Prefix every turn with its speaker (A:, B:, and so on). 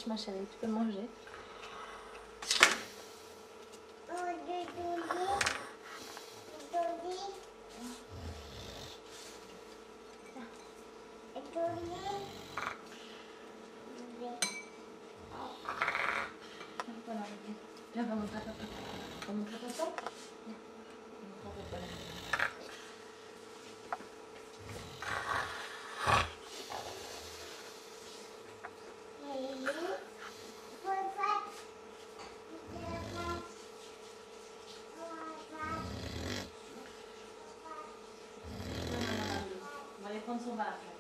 A: sèche, ma chérie, tu peux manger. Voilà, viens, va montrer à papa. Va montrer à papa. Viens, va montrer à papa. On va aller prendre son bain.